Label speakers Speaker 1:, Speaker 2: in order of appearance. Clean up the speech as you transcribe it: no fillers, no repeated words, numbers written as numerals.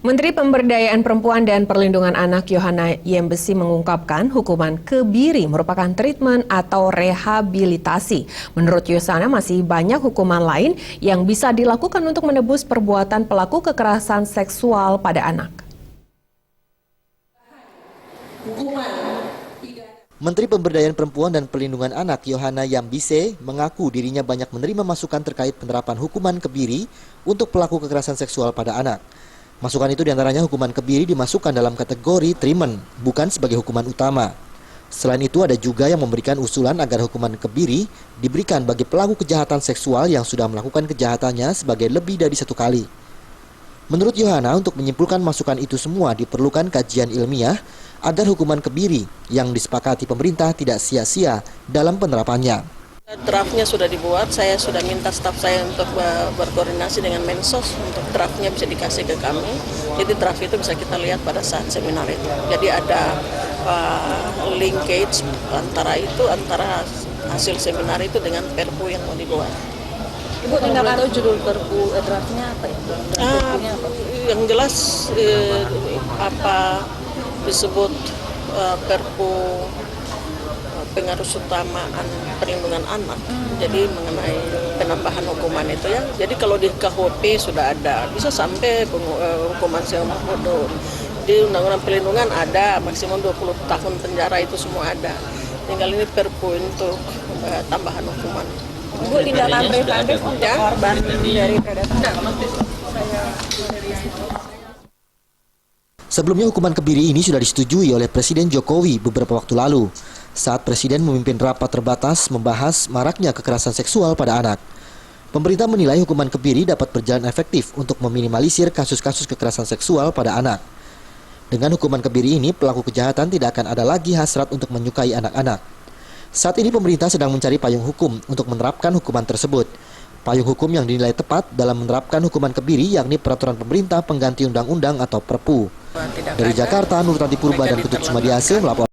Speaker 1: Menteri Pemberdayaan Perempuan dan Perlindungan Anak Yohana Yembesi mengungkapkan hukuman kebiri merupakan treatment atau rehabilitasi. Menurut Yohana masih banyak hukuman lain yang bisa dilakukan untuk menebus perbuatan pelaku kekerasan seksual pada anak.
Speaker 2: Menteri Pemberdayaan Perempuan dan Perlindungan Anak Yohana Yembesi mengaku dirinya banyak menerima masukan terkait penerapan hukuman kebiri untuk pelaku kekerasan seksual pada anak. Masukan itu diantaranya hukuman kebiri dimasukkan dalam kategori treatment, bukan sebagai hukuman utama. Selain itu ada juga yang memberikan usulan agar hukuman kebiri diberikan bagi pelaku kejahatan seksual yang sudah melakukan kejahatannya sebagai lebih dari satu kali. Menurut Yohana, untuk menyimpulkan masukan itu semua diperlukan kajian ilmiah agar hukuman kebiri yang disepakati pemerintah tidak sia-sia dalam penerapannya.
Speaker 3: Draftnya sudah dibuat, saya sudah minta staf saya untuk berkoordinasi dengan Mensos untuk draftnya bisa dikasih ke kami. Jadi draft itu bisa kita lihat pada saat seminar itu. Jadi ada linkage antara hasil seminar itu dengan Perpu yang mau dibuat.
Speaker 4: Ibu tinggal tahu judul Perpu draftnya apa ya?
Speaker 3: Yang jelas disebut Perpu pengaruh utamaan perlindungan anak. Jadi mengenai penambahan hukuman itu ya. Jadi kalau di KUHP sudah ada, bisa sampai hukuman seumur hidup. Di Undang-Undang Perlindungan ada maksimum 20 tahun penjara, itu semua ada. Tinggal ini Perpu untuk tambahan hukuman.
Speaker 4: Ibu tindakan preventif untuk korban dari predator.
Speaker 2: Sebelumnya hukuman kebiri ini sudah disetujui oleh Presiden Jokowi beberapa waktu lalu saat Presiden memimpin rapat terbatas membahas maraknya kekerasan seksual pada anak. Pemerintah menilai hukuman kebiri dapat berjalan efektif untuk meminimalisir kasus-kasus kekerasan seksual pada anak. Dengan hukuman kebiri ini, pelaku kejahatan tidak akan ada lagi hasrat untuk menyukai anak-anak. Saat ini pemerintah sedang mencari payung hukum untuk menerapkan hukuman tersebut. Payung hukum yang dinilai tepat dalam menerapkan hukuman kebiri yakni Peraturan Pemerintah Pengganti Undang-Undang atau Perpu. Dari Jakarta, Nur Tanti Purba dan Ketut Sumadiase melaporkan.